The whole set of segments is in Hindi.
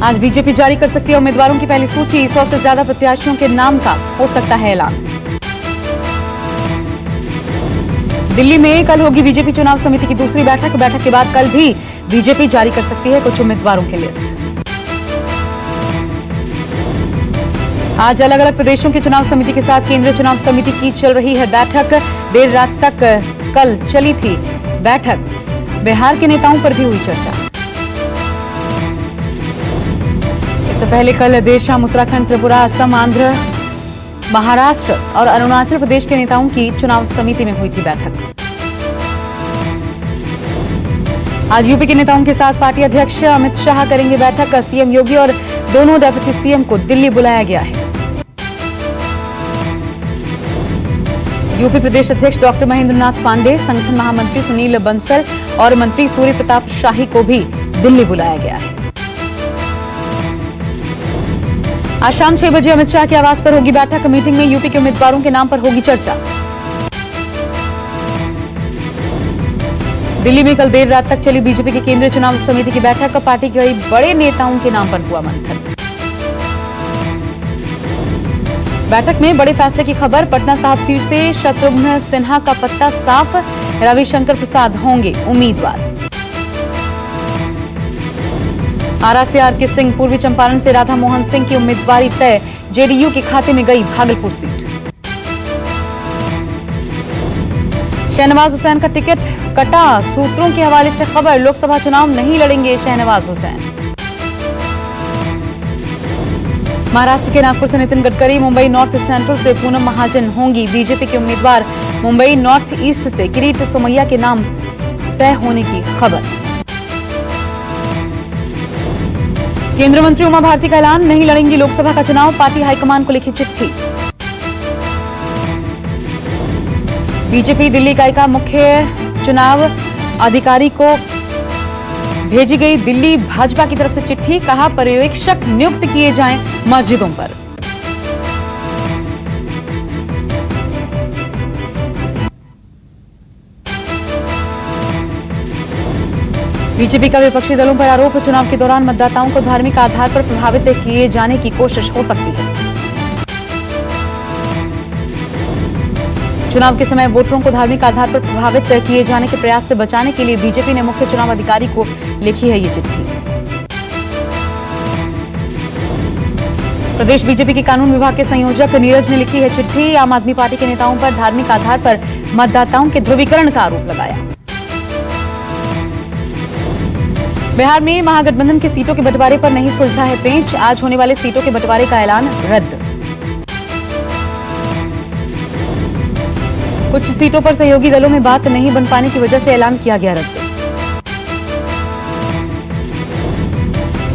आज बीजेपी जारी कर सकती है उम्मीदवारों की पहली सूची। 100 से ज्यादा प्रत्याशियों के नाम का हो सकता है ऐलान। दिल्ली में कल होगी बीजेपी चुनाव समिति की दूसरी बैठक। बैठक के बाद कल भी बीजेपी जारी कर सकती है कुछ उम्मीदवारों की लिस्ट। आज अलग अलग प्रदेशों के चुनाव समिति के साथ केंद्रीय चुनाव समिति की चल रही है बैठक। देर रात तक कल चली थी बैठक। बिहार के नेताओं पर भी हुई चर्चा। इससे पहले कल देर शाम उत्तराखंड, त्रिपुरा, असम, आंध्र, महाराष्ट्र और अरुणाचल प्रदेश के नेताओं की चुनाव समिति में हुई थी बैठक। आज यूपी के नेताओं के साथ पार्टी अध्यक्ष अमित शाह करेंगे बैठक। सीएम योगी और दोनों डेप्यूटी सीएम को दिल्ली बुलाया गया है। यूपी प्रदेश अध्यक्ष डॉक्टर महेंद्र नाथ पांडे, संगठन महामंत्री सुनील बंसल और मंत्री सूर्य प्रताप शाही को भी दिल्ली बुलाया गया है। आज शाम 6 बजे अमित शाह के आवास पर होगी बैठक। मीटिंग में यूपी के उम्मीदवारों के नाम पर होगी चर्चा। दिल्ली में कल देर रात तक चली बीजेपी की केंद्रीय चुनाव समिति की बैठक। पार्टी के कई बड़े नेताओं के नाम पर हुआ मंथन। बैठक में बड़े फैसले की खबर। पटना साहिब सीट से शत्रुघ्न सिन्हा का पत्ता साफ। रविशंकर प्रसाद होंगे उम्मीदवार। आरा से आर के सिंह, पूर्वी चंपारण से राधा मोहन सिंह की उम्मीदवारी तय। जेडीयू के खाते में गई भागलपुर सीट। शहनवाज हुसैन का टिकट कटा। सूत्रों के हवाले से खबर, लोकसभा चुनाव नहीं लड़ेंगे शहनवाज हुसैन। महाराष्ट्र के नागपुर से नितिन गडकरी, मुंबई नॉर्थ सेंट्रल से पूनम महाजन होंगी बीजेपी के उम्मीदवार। मुंबई नॉर्थ ईस्ट से किरीट सोमैया के नाम तय होने की खबर। केंद्रीय मंत्री उमा भारती का ऐलान, नहीं लड़ेंगी लोकसभा का चुनाव। पार्टी हाईकमान को लिखी चिट्ठी। बीजेपी दिल्ली इकाई का मुख्य चुनाव अधिकारी को भेजी गई दिल्ली भाजपा की तरफ से चिट्ठी। कहा पर्यवेक्षक नियुक्त किए जाएं मस्जिदों पर। बीजेपी का विपक्षी दलों पर आरोप, चुनाव के दौरान मतदाताओं को धार्मिक आधार पर प्रभावित किए जाने की कोशिश हो सकती है। चुनाव के समय वोटरों को धार्मिक आधार पर प्रभावित किए जाने के प्रयास से बचाने के लिए बीजेपी ने मुख्य चुनाव अधिकारी को लिखी है ये चिट्ठी। प्रदेश बीजेपी के कानून विभाग के संयोजक नीरज ने लिखी है चिट्ठी। आम आदमी पार्टी के नेताओं पर धार्मिक आधार पर मतदाताओं के ध्रुवीकरण का आरोप लगाया। बिहार में महागठबंधन की सीटों के बंटवारे पर नहीं सुलझा है पेंच। आज होने वाले सीटों के बंटवारे का ऐलान रद्द। कुछ सीटों पर सहयोगी दलों में बात नहीं बन पाने की वजह से ऐलान किया गया रद्द।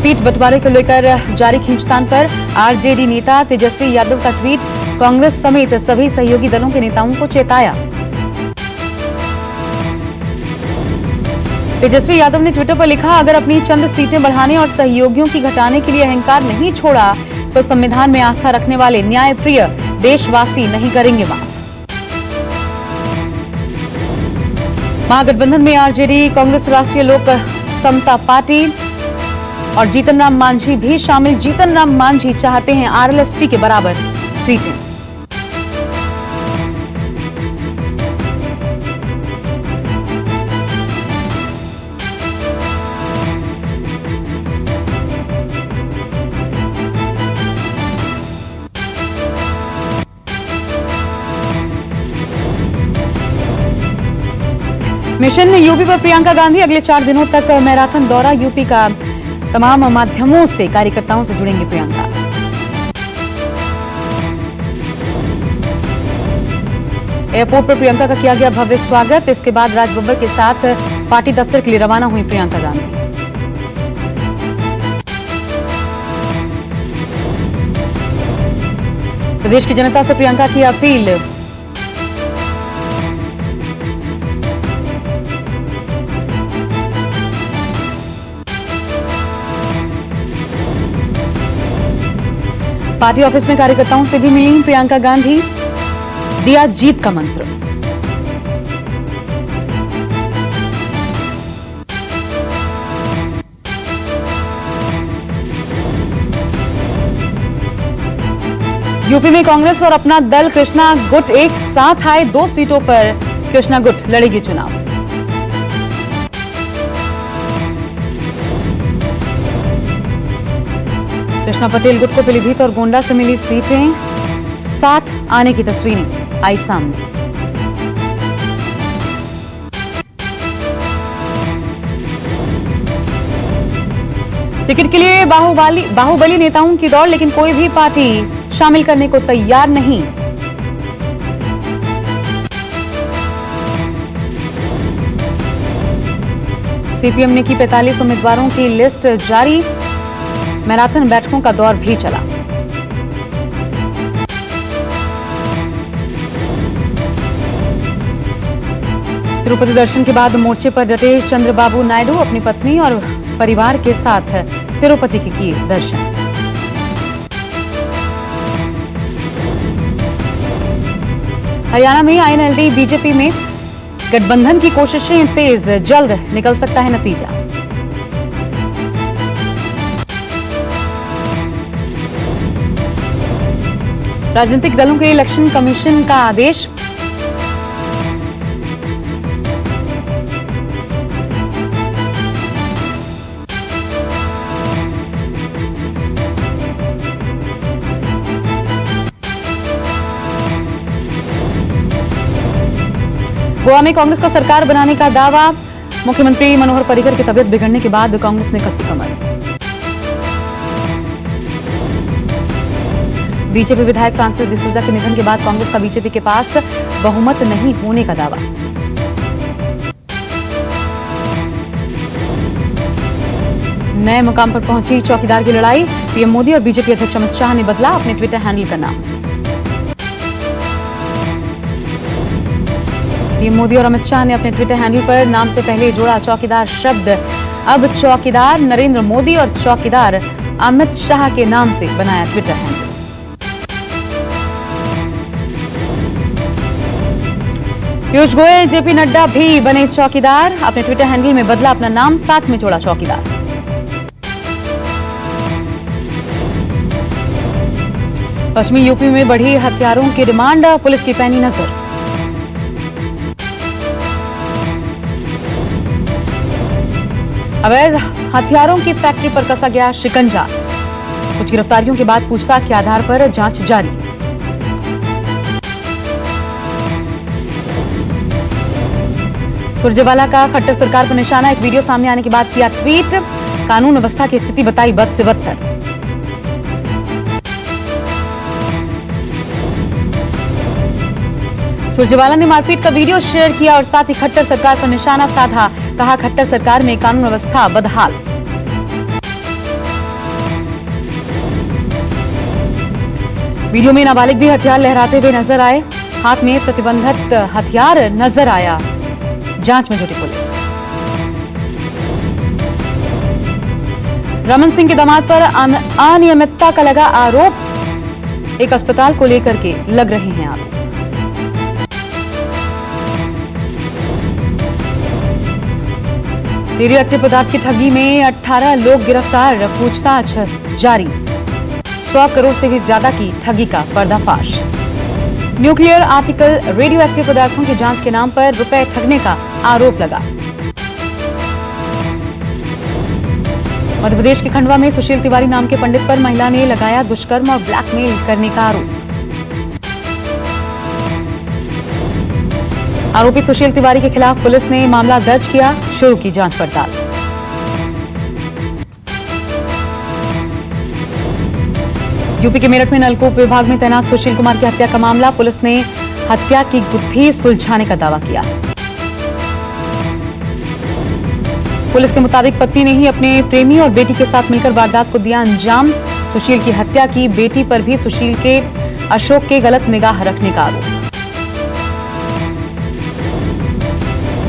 सीट बंटवारे को लेकर जारी खींचतान पर आरजेडी नेता तेजस्वी यादव का ट्वीट। कांग्रेस समेत सभी सहयोगी दलों के नेताओं को चेताया। तेजस्वी यादव ने ट्विटर पर लिखा, अगर अपनी चंद सीटें बढ़ाने और सहयोगियों की घटाने के लिए अहंकार नहीं छोड़ा तो संविधान में आस्था रखने वाले न्यायप्रिय देशवासी नहीं करेंगे माफ। महागठबंधन में आरजेडी, कांग्रेस, राष्ट्रीय लोक समता पार्टी और जीतन राम मांझी भी शामिल। जीतन राम मांझी चाहते हैं आरएलएसपी के बराबर सीटें। मिशन यूपी पर प्रियंका गांधी, अगले 4 दिनों तक मैराथन दौरा। यूपी का तमाम माध्यमों से कार्यकर्ताओं से जुड़ेंगे प्रियंका। एयरपोर्ट पर प्रियंका का किया गया भव्य स्वागत। इसके बाद राज बब्बर के साथ पार्टी दफ्तर के लिए रवाना हुई प्रियंका गांधी। प्रदेश की जनता से प्रियंका की अपील, पार्टी ऑफिस में कार्यकर्ताओं से भी मिली प्रियंका गांधी। दिया जीत का मंत्र। यूपी में कांग्रेस और अपना दल कृष्णा गुट एक साथ आए। 2 सीटों पर कृष्णा गुट लड़ेगी चुनाव। कृष्णा पटेल गुट को पीलीभीत और गोंडा से मिली सीटें, साथ आने की तस्वीरें आई सामने। टिकट के लिए बाहुबली नेताओं की दौड़, लेकिन कोई भी पार्टी शामिल करने को तैयार नहीं। सीपीएम ने की 45 उम्मीदवारों की लिस्ट जारी। मैराथन बैठकों का दौर भी चला। तिरुपति दर्शन के बाद मोर्चे पर डटे चंद्रबाबू नायडू। अपनी पत्नी और परिवार के साथ तिरुपति के किए दर्शन। हरियाणा में आईएनएलडी बीजेपी में गठबंधन की कोशिशें तेज, जल्द निकल सकता है नतीजा। राजनीतिक दलों के इलेक्शन कमीशन का आदेश। गोवा में कांग्रेस का सरकार बनाने का दावा। मुख्यमंत्री मनोहर पर्रिकर की तबीयत बिगड़ने के बाद कांग्रेस ने कसी कमर। बीजेपी विधायक फ्रांसिस डिसूजा के निधन के बाद कांग्रेस का बीजेपी के पास बहुमत नहीं होने का दावा। नए मुकाम पर पहुंची चौकीदार की लड़ाई। पीएम मोदी और बीजेपी अध्यक्ष अमित शाह ने बदला अपने ट्विटर हैंडल का नाम। पीएम मोदी और अमित शाह ने अपने ट्विटर हैंडल पर नाम से पहले जोड़ा चौकीदार शब्द। अब चौकीदार नरेंद्र मोदी और चौकीदार अमित शाह के नाम से बनाया Twitter handle. Piyush Goyal, JP Nadda भी बने चौकीदार। अपने ट्विटर हैंडल में बदला अपना नाम, साथ में जोड़ा चौकीदार। पश्चिमी यूपी में बढ़ी हथियारों की डिमांड, पुलिस की पैनी नजर। अवैध हथियारों की फैक्ट्री पर कसा गया शिकंजा। कुछ गिरफ्तारियों के बाद पूछताछ के आधार पर जांच जारी। सुरजेवाला का खट्टर सरकार पर निशाना। एक वीडियो सामने आने के बाद किया ट्वीट। कानून व्यवस्था की स्थिति बताई बद से बदतर। सुरजेवाला ने मारपीट का वीडियो शेयर किया और साथ ही खट्टर सरकार पर निशाना साधा। कहा, खट्टर सरकार में कानून व्यवस्था बदहाल। वीडियो में नाबालिग भी हथियार लहराते हुए नजर आए। हाथ में प्रतिबंधित हथियार नजर आया। जांच में जुटी पुलिस। रमन सिंह के दामाद पर अनियमितता का लगा आरोप। एक अस्पताल को लेकर के लग रहे हैं आरोप। रेडियो एक्टिव पदार्थ की ठगी में 18 लोग गिरफ्तार। पूछताछ जारी। 100 करोड़ से भी ज्यादा की ठगी का पर्दाफाश। न्यूक्लियर आर्टिकल रेडियो एक्टिव पदार्थों की जांच के नाम पर रुपए ठगने का आरोप लगा। मध्य प्रदेश के खंडवा में सुशील तिवारी नाम के पंडित पर महिला ने लगाया दुष्कर्म और ब्लैकमेल करने का आरोप। आरोपी सुशील तिवारी के खिलाफ पुलिस ने मामला दर्ज किया। शुरू की जांच पड़ताल। यूपी के मेरठ में नलकूप विभाग में तैनात सुशील कुमार की हत्या का मामला। पुलिस ने हत्या की गुत्थी सुलझाने का दावा किया। पुलिस के मुताबिक पत्नी ने ही अपने प्रेमी और बेटी के साथ मिलकर वारदात को दिया अंजाम। सुशील की हत्या की। बेटी पर भी सुशील के अशोक के गलत निगाह रखने का आरोप।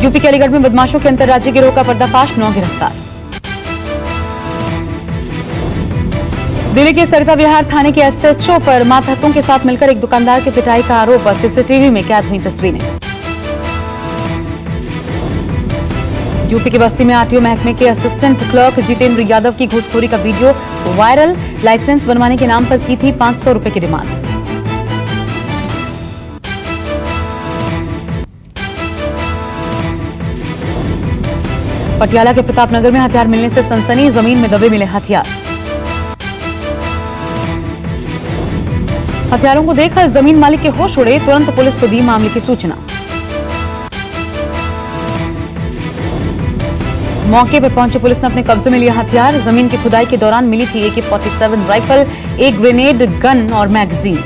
यूपी के अलीगढ़ में बदमाशों के अंतर्राज्यीय गिरोह का पर्दाफाश। 9 गिरफ्तार। दिल्ली के सरिता विहार थाने के एसएचओ पर मातहतों के साथ मिलकर एक दुकानदार की पिटाई का आरोप। सीसीटीवी में कैद हुई तस्वीरें। यूपी के बस्ती में आरटीओ महकमे के असिस्टेंट क्लर्क जितेंद्र यादव की घूसखोरी का वीडियो वायरल। लाइसेंस बनवाने के नाम पर की थी 500 रुपए की डिमांड। पटियाला के प्रतापनगर में हथियार मिलने से सनसनी, जमीन में दबे मिले हथियार। हथियारों को देखकर जमीन मालिक के होश उड़े, तुरंत पुलिस को दी मामले की सूचना। मौके पर पहुंचे पुलिस ने अपने कब्जे में लिया हथियार। जमीन की खुदाई के दौरान मिली थी AK-47 राइफल, एक ग्रेनेड, गन और मैगजीन।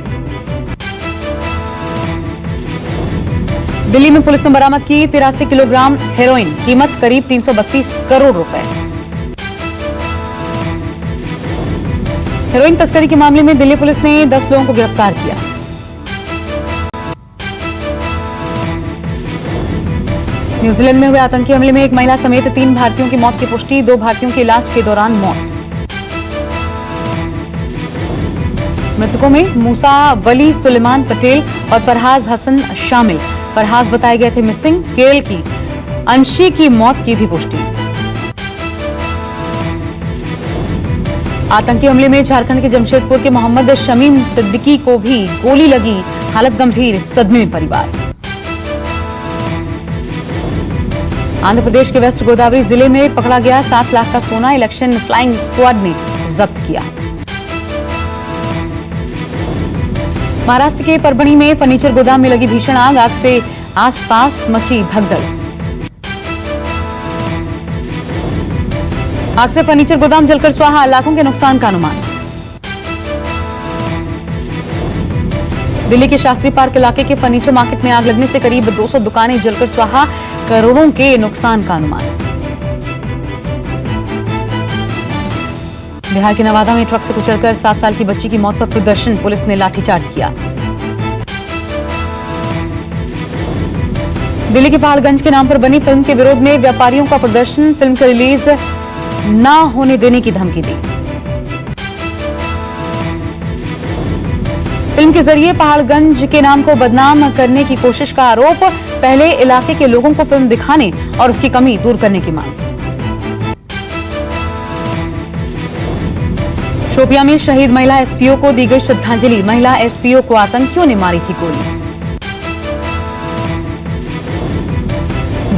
दिल्ली में पुलिस ने बरामद की 83 किलोग्राम हेरोइन, कीमत करीब 332 करोड़ रुपए। हेरोइन तस्करी के मामले में दिल्ली पुलिस ने 10 लोगों को गिरफ्तार किया। न्यूजीलैंड में हुए आतंकी हमले में एक महिला समेत 3 भारतीयों की मौत की पुष्टि, 2 भारतीयों की इलाज के दौरान मौत। मृतकों में मूसा वली, सुलेमान पटेल और फरहाज हसन शामिल। फरहाज बताए गए थे मिसिंग। केरल की अंशी की मौत की भी पुष्टि। आतंकी हमले में झारखंड के जमशेदपुर के मोहम्मद शमीम सिद्दीकी को भी गोली लगी, हालत गंभीर, सदमे में परिवार। आंध्र प्रदेश के वेस्ट गोदावरी जिले में पकड़ा गया 7 लाख का सोना, इलेक्शन फ्लाइंग स्क्वाड ने जब्त किया। महाराष्ट्र के परभणी में फर्नीचर गोदाम में लगी भीषण आग, आग से आसपास मची भगदड़। आग से फर्नीचर गोदाम जलकर स्वाहा, लाखों के नुकसान का अनुमान। दिल्ली के शास्त्री पार्क इलाके के फर्नीचर मार्केट में आग लगने से करीब 200 दुकानें जलकर स्वाहा, करोड़ों के नुकसान का अनुमान। बिहार के नवादा में ट्रक से कुचलकर 7 साल की बच्ची की मौत पर प्रदर्शन, पुलिस ने लाठीचार्ज किया। दिल्ली के पहाड़गंज के नाम पर बनी फिल्म के विरोध में व्यापारियों का प्रदर्शन, फिल्म की रिलीज ना होने देने की धमकी दी। फिल्म के जरिए पहाड़गंज के नाम को बदनाम करने की कोशिश का आरोप, पहले इलाके के लोगों को फिल्म दिखाने और उसकी कमी दूर करने की मांग। शोपियां में शहीद महिला एसपीओ को दी गई श्रद्धांजलि, महिला एसपीओ को आतंकियों ने मारी थी गोली।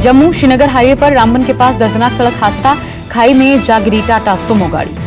जम्मू श्रीनगर हाईवे पर रामबन के पास दर्दनाक सड़क हादसा, खाई में जा गिरी टाटा सुमो गाड़ी।